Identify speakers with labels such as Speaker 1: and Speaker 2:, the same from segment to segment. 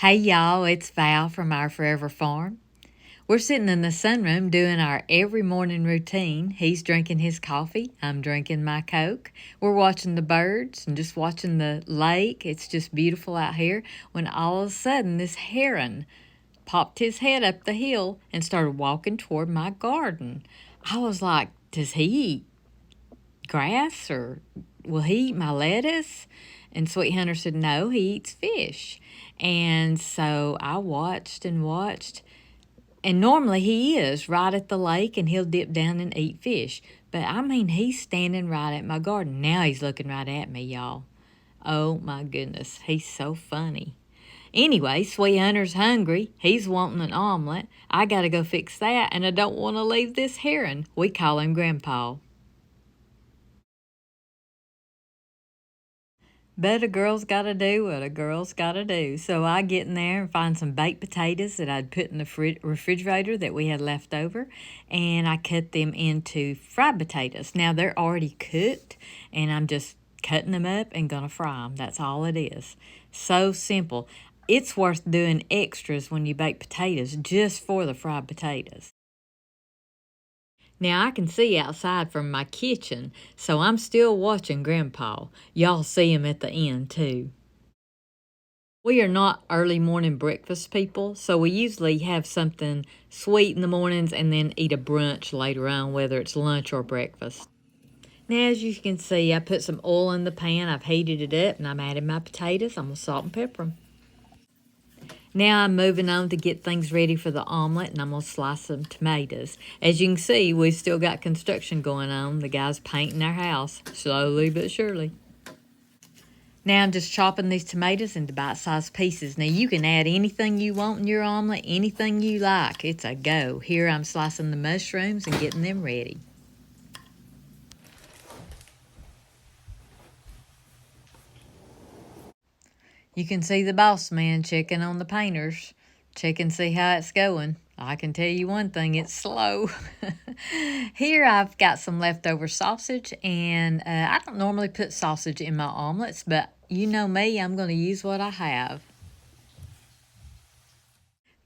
Speaker 1: Hey y'all, it's Val from Our Forever Farm. We're sitting in the sunroom doing our every morning routine. He's drinking his coffee, I'm drinking my Coke. We're watching the birds and just watching the lake. It's just beautiful out here when all of a sudden this heron popped his head up the hill and started walking toward my garden. I was like, does he eat grass or will he eat my lettuce? And Sweet Hunter said, no, he eats fish. And so I watched and watched. And normally he is right at the lake and he'll dip down and eat fish. But I mean, he's standing right at my garden. Now he's looking right at me, y'all. Oh my goodness, he's so funny. Anyway, Sweet Hunter's hungry. He's wanting an omelet. I gotta go fix that, and I don't want to leave this heron. We call him Grandpa. But a girl's got to do what a girl's got to do. So I get in there and find some baked potatoes that I'd put in the refrigerator that we had left over, and I cut them into fried potatoes. Now they're already cooked, and I'm just cutting them up and gonna fry them. That's all it is. So simple. It's worth doing extras when you bake potatoes just for the fried potatoes. Now, I can see outside from my kitchen, so I'm still watching Grandpa. Y'all see him at the end, too. We are not early morning breakfast people, so we usually have something sweet in the mornings and then eat a brunch later on, whether it's lunch or breakfast. Now, as you can see, I put some oil in the pan. I've heated it up, and I'm adding my potatoes. I'm going to salt and pepper them. Now I'm moving on to get things ready for the omelet, and I'm going to slice some tomatoes. As you can see, we've still got construction going on. The guy's painting our house, slowly but surely. Now I'm just chopping these tomatoes into bite-sized pieces. Now you can add anything you want in your omelet, anything you like. It's a go. Here I'm slicing the mushrooms and getting them ready. You can see the boss man checking on the painters. Check and see how it's going. I can tell you one thing, it's slow. Here I've got some leftover sausage, and I don't normally put sausage in my omelets, but you know me, I'm going to use what I have.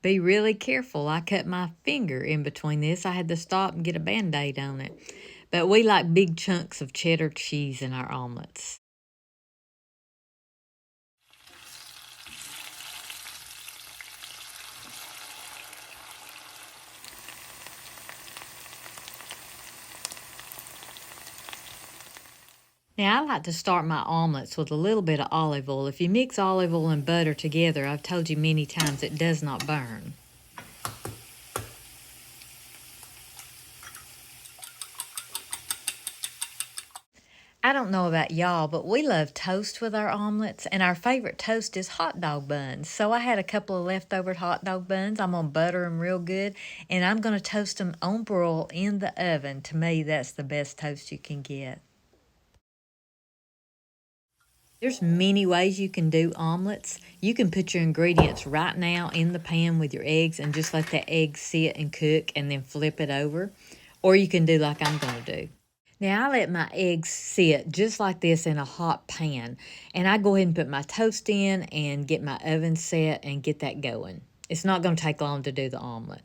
Speaker 1: Be really careful. I cut my finger in between this. I had to stop and get a Band-Aid on it. But we like big chunks of cheddar cheese in our omelets. Now, I like to start my omelets with a little bit of olive oil. If you mix olive oil and butter together, I've told you many times it does not burn. I don't know about y'all, but we love toast with our omelets, and our favorite toast is hot dog buns. So I had a couple of leftover hot dog buns. I'm going to butter them real good, and I'm going to toast them on broil in the oven. To me, that's the best toast you can get. There's many ways you can do omelets. You can put your ingredients right now in the pan with your eggs and just let the eggs sit and cook and then flip it over. Or you can do like I'm going to do. Now, I let my eggs sit just like this in a hot pan. And I go ahead and put my toast in and get my oven set and get that going. It's not going to take long to do the omelet.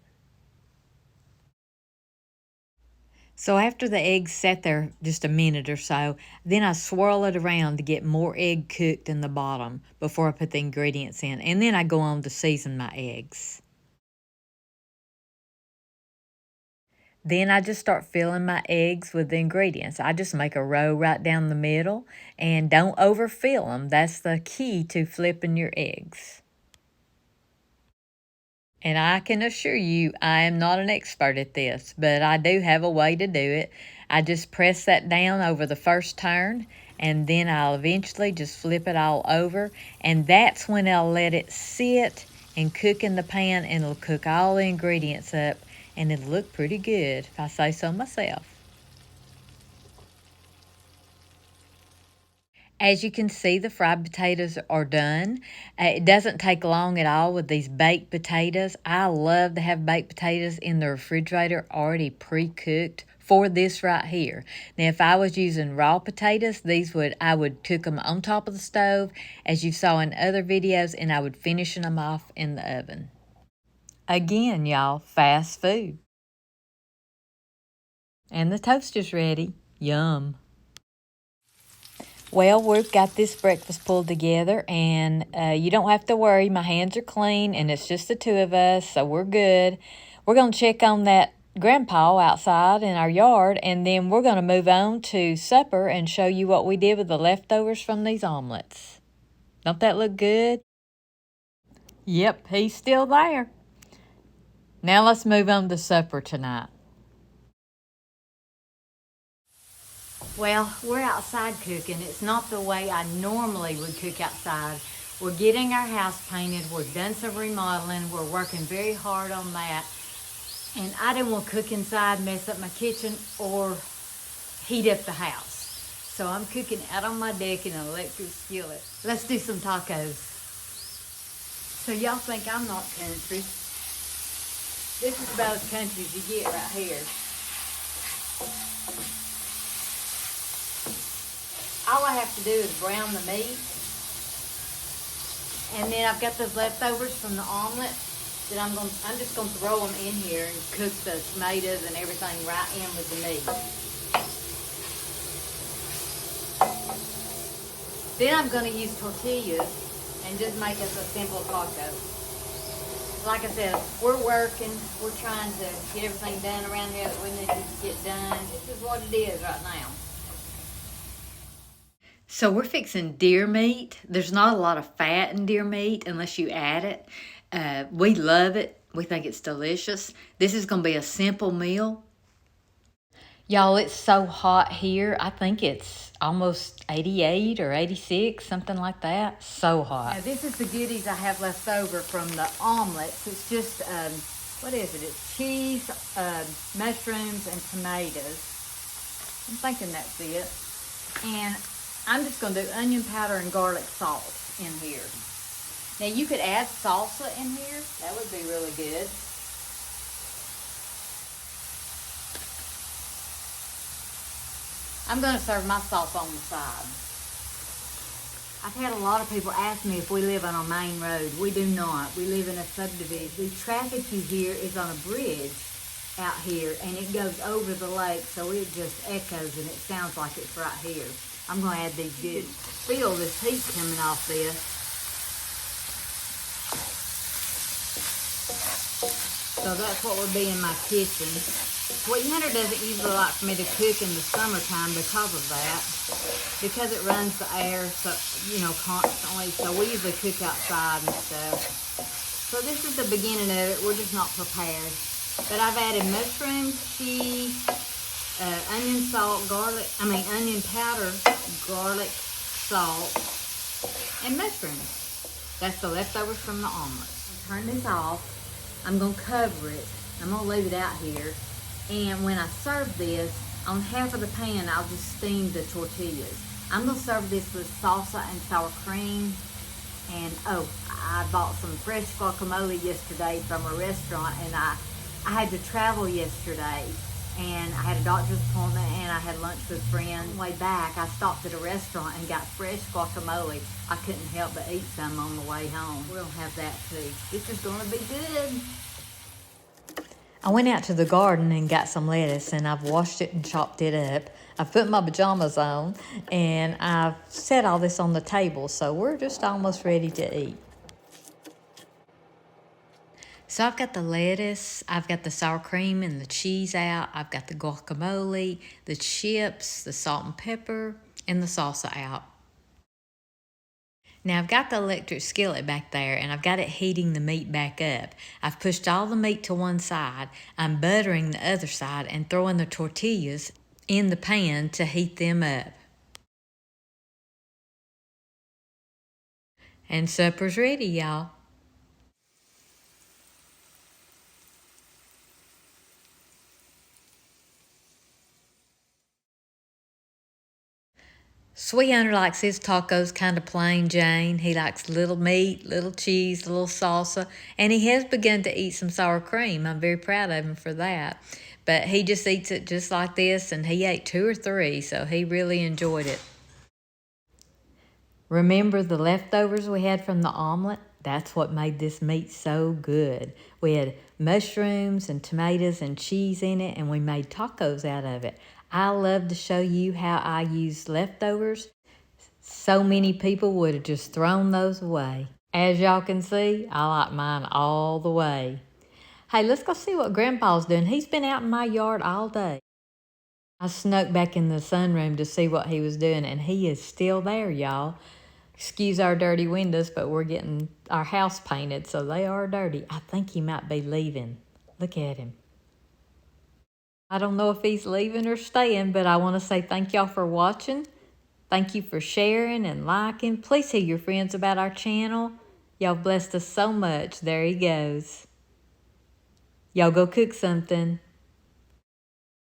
Speaker 1: So after the eggs sat there just a minute or so, then I swirl it around to get more egg cooked in the bottom before I put the ingredients in. And then I go on to season my eggs. Then I just start filling my eggs with the ingredients. I just make a row right down the middle, and don't overfill them. That's the key to flipping your eggs. And I can assure you, I am not an expert at this, but I do have a way to do it. I just press that down over the first turn, and then I'll eventually just flip it all over. And that's when I'll let it sit and cook in the pan, and it'll cook all the ingredients up, and it'll look pretty good, if I say so myself. As you can see, the fried potatoes are done. It doesn't take long at all with these baked potatoes. I love to have baked potatoes in the refrigerator already pre-cooked for this right here. Now, if I was using raw potatoes, I would cook them on top of the stove, as you saw in other videos, and I would finish them off in the oven. Again, y'all, fast food. And the toaster's ready. Yum. Well, we've got this breakfast pulled together, and you don't have to worry. My hands are clean, and it's just the two of us, so we're good. We're going to check on that grandpa outside in our yard, and then we're going to move on to supper and show you what we did with the leftovers from these omelets. Don't that look good? Yep, he's still there. Now let's move on to supper tonight. Well, we're outside cooking. It's not the way I normally would cook outside. We're getting our house painted. We've done some remodeling. We're working very hard on that. And I didn't want to cook inside, mess up my kitchen, or heat up the house. So I'm cooking out on my deck in an electric skillet. Let's do some tacos. So y'all think I'm not country. This is about as country as you get right here. All I have to do is brown the meat. And then I've got those leftovers from the omelet that I'm just gonna throw them in here and cook the tomatoes and everything right in with the meat. Then I'm gonna use tortillas and just make us a simple taco. Like I said, we're working, we're trying to get everything done around here that we need to get done. This is what it is right now. So we're fixing deer meat. There's not a lot of fat in deer meat unless you add it. We love it. We think it's delicious. This is going to be a simple meal. Y'all, it's so hot here. I think it's almost 88 or 86, something like that. So hot. Now, this is the goodies I have left over from the omelets. It's just, what is it? It's cheese, mushrooms, and tomatoes. I'm thinking that's it. And I'm just going to do onion powder and garlic salt in here. Now, you could add salsa in here. That would be really good. I'm going to serve my sauce on the side. I've had a lot of people ask me if we live on a main road. We do not. We live in a subdivision. The traffic you hear is on a bridge out here, and it goes over the lake, so it just echoes, and it sounds like it's right here. I'm going to add these good. Feel this heat coming off this. So that's what would be in my kitchen. Sweet Hunter doesn't usually like for me to cook in the summertime because of that. Because it runs the air, so constantly. So we usually cook outside and stuff. So this is the beginning of it. We're just not prepared. But I've added mushrooms, cheese, onion powder, garlic, salt, and mushrooms. That's the leftovers from the omelet. Turn this off. I'm going to cover it. I'm going to leave it out here. And when I serve this, on half of the pan, I'll just steam the tortillas. I'm going to serve this with salsa and sour cream. And, I bought some fresh guacamole yesterday from a restaurant, and I had to travel yesterday. And I had a doctor's appointment, and I had lunch with friends. On the way back, I stopped at a restaurant and got fresh guacamole. I couldn't help but eat some on the way home. We'll have that too. This is going to be good. I went out to the garden and got some lettuce, and I've washed it and chopped it up. I've put my pajamas on, and I've set all this on the table, so we're just almost ready to eat. So I've got the lettuce, I've got the sour cream and the cheese out, I've got the guacamole, the chips, the salt and pepper, and the salsa out. Now I've got the electric skillet back there, and I've got it heating the meat back up. I've pushed all the meat to one side. I'm buttering the other side and throwing the tortillas in the pan to heat them up. And supper's ready, y'all. Sweet Hunter likes his tacos kind of plain Jane. He likes little meat, little cheese, little salsa, and he has begun to eat some sour cream. I'm very proud of him for that. But he just eats it just like this, and he ate 2 or 3, so he really enjoyed it. Remember the leftovers we had from the omelet? That's what made this meat so good. We had mushrooms and tomatoes and cheese in it, and we made tacos out of it. I love to show you how I use leftovers. So many people would have just thrown those away. As y'all can see, I like mine all the way. Hey, let's go see what Grandpa's doing. He's been out in my yard all day. I snuck back in the sunroom to see what he was doing, and he is still there, y'all. Excuse our dirty windows, but we're getting our house painted, so they are dirty. I think he might be leaving. Look at him. I don't know if he's leaving or staying, but I want to say thank y'all for watching. Thank you for sharing and liking. Please tell your friends about our channel. Y'all blessed us so much. There he goes. Y'all go cook something.